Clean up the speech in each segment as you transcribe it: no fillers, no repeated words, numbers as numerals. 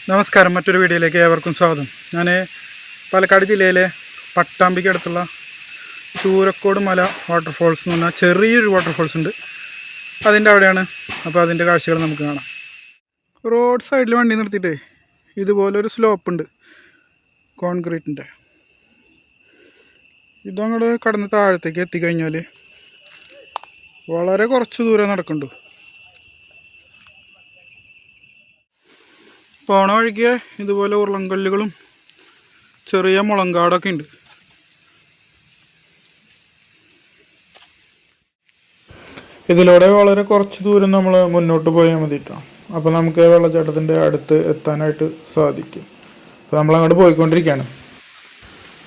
നമസ്കാരം, മറ്റൊരു വീഡിയോയിലേക്ക് ഏവർക്കും സ്വാഗതം. ഞാൻ പാലക്കാട് ജില്ലയിലെ പട്ടാമ്പിക്ക് അടുത്തുള്ള ചൂരക്കോട് മല വാട്ടർഫോൾസ് എന്ന് പറഞ്ഞാൽ ചെറിയൊരു വാട്ടർഫോൾസ് ഉണ്ട്, അതിൻ്റെ അവിടെയാണ്. അപ്പോൾ അതിൻ്റെ കാഴ്ചകൾ നമുക്ക് കാണാം. റോഡ് സൈഡിൽ വണ്ടി നിർത്തിയിട്ടേ ഇതുപോലൊരു സ്ലോപ്പ് ഉണ്ട് കോൺക്രീറ്റിൻ്റെ. ഇതങ്ങോട്ട് കടന്ന് താഴത്തേക്ക് എത്തിക്കഴിഞ്ഞാൽ വളരെ കുറച്ച് ദൂരം നടക്കുന്നുണ്ട്. പോണ വഴിക്ക് ഇതുപോലെ ഉരുളൻകല്ലുകളും ചെറിയ മുളങ്കാടൊക്കെ ഉണ്ട്. ഇതിലൂടെ വളരെ കുറച്ച് ദൂരം നമ്മൾ മുന്നോട്ട് പോയാൽ മതിട്ടോ. അപ്പോൾ നമുക്ക് വെള്ളച്ചാട്ടത്തിൻ്റെ അടുത്ത് എത്താനായിട്ട് സാധിക്കും. അപ്പോൾ നമ്മളങ്ങോട്ട് പോയിക്കൊണ്ടിരിക്കുകയാണ്.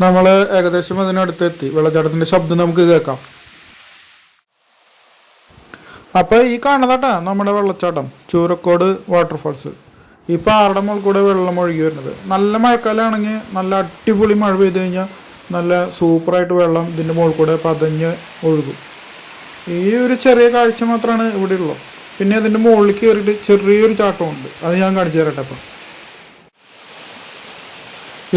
നമ്മൾ ഏകദേശം അതിനടുത്ത് എത്തി. വെള്ളച്ചാട്ടത്തിൻ്റെ ശബ്ദം നമുക്ക് കേൾക്കാം. അപ്പോൾ ഈ കാണുന്നതാട്ടാ നമ്മുടെ വെള്ളച്ചാട്ടം, ചൂരക്കോട് വാട്ടർഫോൾസ്. ഈ പാറയുടെ മുകളിൽ കൂടെ വെള്ളം ഒഴുകി വരുന്നത്. നല്ല മഴക്കാലമാണെങ്കിൽ നല്ല അടിപൊളി മഴ പെയ്ത് കഴിഞ്ഞാൽ നല്ല സൂപ്പറായിട്ട് വെള്ളം ഇതിൻ്റെ മുകളിൽ കൂടെ പതഞ്ഞ് ഒഴുകും. ഈ ഒരു ചെറിയ കാഴ്ച മാത്രമാണ് ഇവിടെ ഉള്ളത്. പിന്നെ അതിൻ്റെ മുകളിൽ കയറിയിട്ട് ചെറിയൊരു ചാട്ടമുണ്ട്, അത് ഞാൻ കാണിച്ചു തരട്ടെ. അപ്പം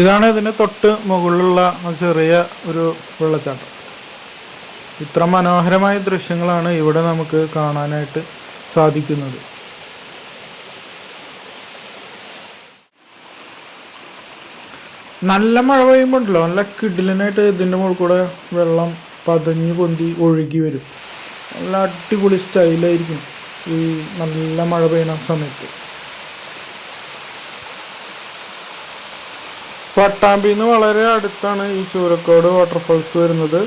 ഇതാണ് ഇതിൻ്റെ തൊട്ട് മുകളിലുള്ള ചെറിയ ഒരു വെള്ളച്ചാട്ടം. ഇത്ര മനോഹരമായ ദൃശ്യങ്ങളാണ് ഇവിടെ നമുക്ക് കാണാനായിട്ട് സാധിക്കുന്നത്. നല്ല മഴ പെയ്യുമ്പോണ്ടല്ലോ നല്ല കിടിലനായിട്ട് ഇതിൻ്റെ മുകളിൽ കൂടെ വെള്ളം പതഞ്ഞ് പൊന്തി ഒഴുകി വരും. നല്ല അടിപൊളി സ്റ്റൈലായിരിക്കും ഈ നല്ല മഴ പെയ്യുന്ന സമയത്ത്. പട്ടാമ്പിയിൽ നിന്ന് വളരെ അടുത്താണ് ഈ ചൂരക്കോട് വാട്ടർഫോൾസ് വരുന്നത്.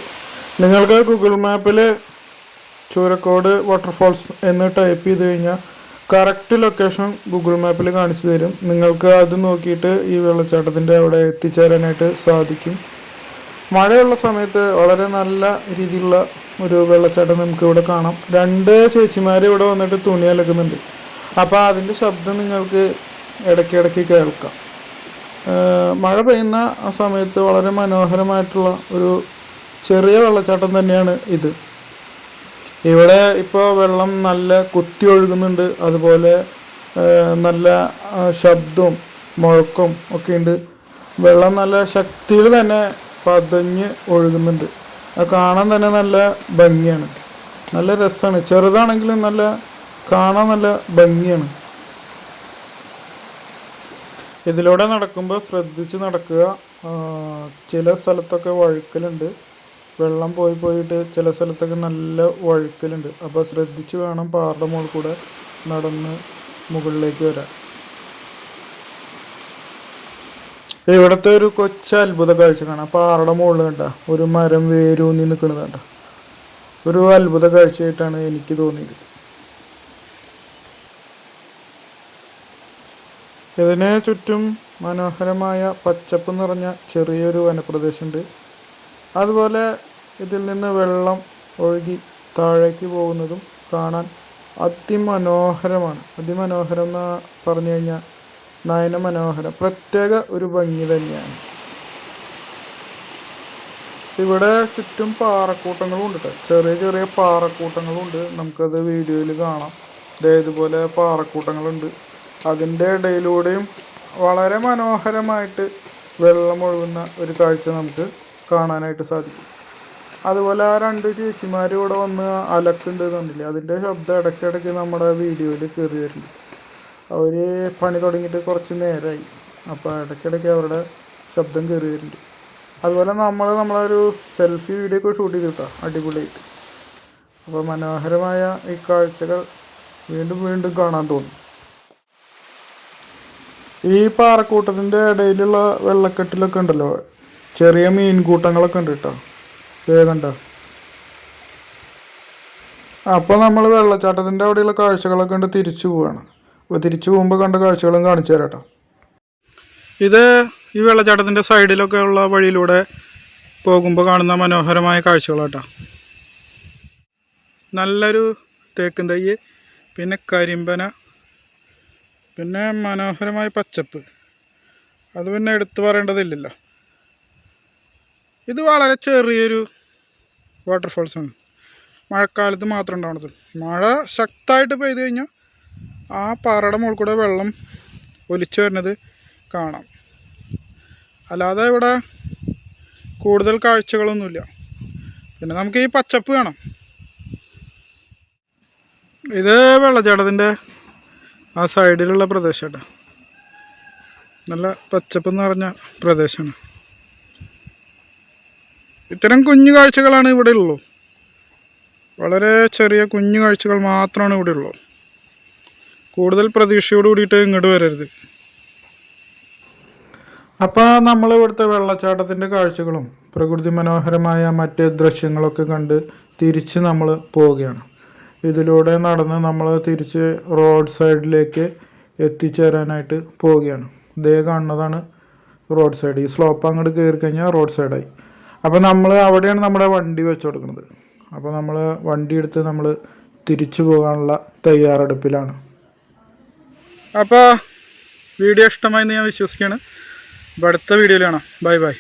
നിങ്ങൾക്ക് ഗൂഗിൾ മാപ്പിൽ ചൂരക്കോട് വാട്ടർഫോൾസ് എന്ന് ടൈപ്പ് ചെയ്ത് കഴിഞ്ഞാൽ കറക്റ്റ് ലൊക്കേഷൻ ഗൂഗിൾ മാപ്പിൽ കാണിച്ചു തരും. നിങ്ങൾക്ക് അത് നോക്കിയിട്ട് ഈ വെള്ളച്ചാട്ടത്തിൻ്റെ അവിടെ എത്തിച്ചേരാനായിട്ട് സാധിക്കും. മഴയുള്ള സമയത്ത് വളരെ നല്ല രീതിയിലുള്ള ഒരു വെള്ളച്ചാട്ടം നമുക്ക് ഇവിടെ കാണാം. 2 ചേച്ചിമാർ ഇവിടെ വന്നിട്ട് തുണി അലക്കുന്നുണ്ട്. അപ്പോൾ അതിൻ്റെ ശബ്ദം നിങ്ങൾക്ക് ഇടയ്ക്കിടയ്ക്ക് കേൾക്കാം. മഴ പെയ്യുന്ന ആ സമയത്ത് വളരെ മനോഹരമായിട്ടുള്ള ഒരു ചെറിയ വെള്ളച്ചാട്ടം തന്നെയാണ് ഇത്. ഇവിടെ ഇപ്പോൾ വെള്ളം നല്ല കുത്തി ഒഴുകുന്നുണ്ട്, അതുപോലെ നല്ല ശബ്ദവും മുഴക്കവും ഒക്കെ ഉണ്ട്. വെള്ളം നല്ല ശക്തിയിൽ തന്നെ പതഞ്ഞ് ഒഴുകുന്നുണ്ട്. അത് കാണാൻ തന്നെ നല്ല ഭംഗിയാണ്, നല്ല രസമാണ്. ചെറുതാണെങ്കിലും നല്ല കാണാൻ നല്ല ഭംഗിയാണ്. ഇതിലൂടെ നടക്കുമ്പോൾ ശ്രദ്ധിച്ച് നടക്കുക. ചില സ്ഥലത്തൊക്കെ വഴുക്കലുണ്ട്, വെള്ളം പോയിട്ട് ചില സ്ഥലത്തൊക്കെ നല്ല വഴുക്കലുണ്ട്. അപ്പോൾ ശ്രദ്ധിച്ച് വേണം പാറയുടെ മുകളിൽ കൂടെ നടന്ന് മുകളിലേക്ക് വരാൻ. ഇവിടുത്തെ ഒരു കൊച്ചു അത്ഭുത കാഴ്ച കാണാം. പാറയുടെ മുകളിൽ കണ്ട ഒരു മരം വേരൂന്നി നിൽക്കുന്നത് കണ്ട ഒരു അത്ഭുത കാഴ്ചയായിട്ടാണ് എനിക്ക് തോന്നിയത്. ഇതിന് ചുറ്റും മനോഹരമായ പച്ചപ്പ് നിറഞ്ഞ ചെറിയൊരു വനപ്രദേശമുണ്ട്. അതുപോലെ ഇതിൽ നിന്ന് വെള്ളം ഒഴുകി താഴേക്ക് പോകുന്നതും കാണാൻ അതിമനോഹരമാണ്. അതിമനോഹരം എന്ന് പറഞ്ഞു കഴിഞ്ഞാൽ നയനമനോഹരം, പ്രത്യേക ഒരു ഭംഗി തന്നെയാണ്. ഇവിടെ ചുറ്റും പാറക്കൂട്ടങ്ങളും ഉണ്ട്, ചെറിയ ചെറിയ പാറക്കൂട്ടങ്ങളും ഉണ്ട്. നമുക്കത് വീഡിയോയിൽ കാണാം. ഇതുപോലെ പാറക്കൂട്ടങ്ങളുണ്ട്. അതിൻ്റെ ഇടയിലൂടെയും വളരെ മനോഹരമായിട്ട് വെള്ളം ഒഴുകുന്ന ഒരു കാഴ്ച നമുക്ക് കാണാനായിട്ട് സാധിക്കും. അതുപോലെ ആ 2 ചേച്ചിമാർ ഇവിടെ വന്ന് അലക്കുണ്ട് കണ്ടില്ലേ, അതിൻ്റെ ശബ്ദം ഇടയ്ക്കിടയ്ക്ക് നമ്മുടെ വീഡിയോയിൽ കയറി വരുന്നുണ്ട്. അവർ പണി തുടങ്ങിയിട്ട് കുറച്ച് നേരമായി, അപ്പോൾ ഇടയ്ക്കിടയ്ക്ക് അവരുടെ ശബ്ദം കയറി വരുന്നുണ്ട്. അതുപോലെ നമ്മളൊരു സെൽഫി വീഡിയോ ഒക്കെ ഷൂട്ട് ചെയ്തിട്ടാ അടിപൊളിയായിട്ട്. അപ്പോൾ മനോഹരമായ ഈ കാഴ്ചകൾ വീണ്ടും വീണ്ടും കാണാൻ തോന്നും. ഈ പാറക്കൂട്ടത്തിൻ്റെ ഇടയിലുള്ള വെള്ളക്കെട്ടിലൊക്കെ ഉണ്ടല്ലോ ചെറിയ മീൻകൂട്ടങ്ങളൊക്കെ ഉണ്ട് കേട്ടോ, കണ്ടോ. അപ്പോൾ നമ്മൾ വെള്ളച്ചാട്ടത്തിൻ്റെ അവിടെയുള്ള കാഴ്ചകളൊക്കെ കണ്ട് തിരിച്ചു പോവുകയാണ്. അപ്പോൾ തിരിച്ചു പോകുമ്പോൾ കണ്ട കാഴ്ചകളും കാണിച്ചു തരാം കേട്ടോ. ഇത് ഈ വെള്ളച്ചാട്ടത്തിൻ്റെ സൈഡിലൊക്കെ ഉള്ള വഴിയിലൂടെ പോകുമ്പോൾ കാണുന്ന മനോഹരമായ കാഴ്ചകളാട്ടോ. നല്ലൊരു തേക്കും തൈ, പിന്നെ കരിമ്പന, പിന്നെ മനോഹരമായ പച്ചപ്പ്, അത് പിന്നെ എടുത്തു പറയേണ്ടതില്ലല്ലോ. ഇത് വളരെ ചെറിയൊരു വാട്ടർഫോൾസാണ്, മഴക്കാലത്ത് മാത്രം ഉണ്ടാവുന്നത്. മഴ ശക്തമായിട്ട് പെയ്തു കഴിഞ്ഞാൽ ആ പാറയുടെ മുകളിൽ കൂടെ വെള്ളം ഒലിച്ചു വരുന്നത് കാണാം. അല്ലാതെ ഇവിടെ കൂടുതൽ കാഴ്ചകളൊന്നുമില്ല. പിന്നെ നമുക്ക് ഈ പച്ചപ്പ് കാണാം. ഇത് വെള്ളച്ചാട്ടത്തിൻ്റെ ആ സൈഡിലുള്ള പ്രദേശം കേട്ടോ. നല്ല പച്ചപ്പെന്ന് പറഞ്ഞ പ്രദേശമാണ്. ഇത്തരം കുഞ്ഞു കാഴ്ചകളാണ് ഇവിടെ ഉള്ളൂ. വളരെ ചെറിയ കുഞ്ഞു കാഴ്ചകൾ മാത്രമാണ് ഇവിടെ ഉള്ളൂ. കൂടുതൽ പ്രതീക്ഷയോട് കൂടിയിട്ട് ഇങ്ങോട്ട് വരരുത്. അപ്പോൾ നമ്മൾ ഇവിടുത്തെ വെള്ളച്ചാട്ടത്തിൻ്റെ കാഴ്ചകളും പ്രകൃതി മനോഹരമായ മറ്റ് ദൃശ്യങ്ങളൊക്കെ കണ്ട് തിരിച്ച് നമ്മൾ പോവുകയാണ്. ഇതിലൂടെ നടന്ന് നമ്മൾ തിരിച്ച് റോഡ് സൈഡിലേക്ക് എത്തിച്ചേരാനായിട്ട് പോവുകയാണ്. ഇതേ കാണുന്നതാണ് റോഡ് സൈഡ്. ഈ സ്ലോപ്പ് അങ്ങോട്ട് കയറി കഴിഞ്ഞാൽ റോഡ് സൈഡായി. അപ്പോൾ നമ്മൾ അവിടെയാണ് നമ്മുടെ വണ്ടി വെച്ച് കൊടുക്കുന്നത്. അപ്പോൾ നമ്മൾ വണ്ടി എടുത്ത് നമ്മൾ തിരിച്ചു പോകാനുള്ള തയ്യാറെടുപ്പിലാണ്. അപ്പോൾ വീഡിയോ ഇഷ്ടമായെന്ന് ഞാൻ വിശ്വസിക്കുകയാണ്. അപ്പോൾ അടുത്ത വീഡിയോയിൽ കാണാം. Bye bye.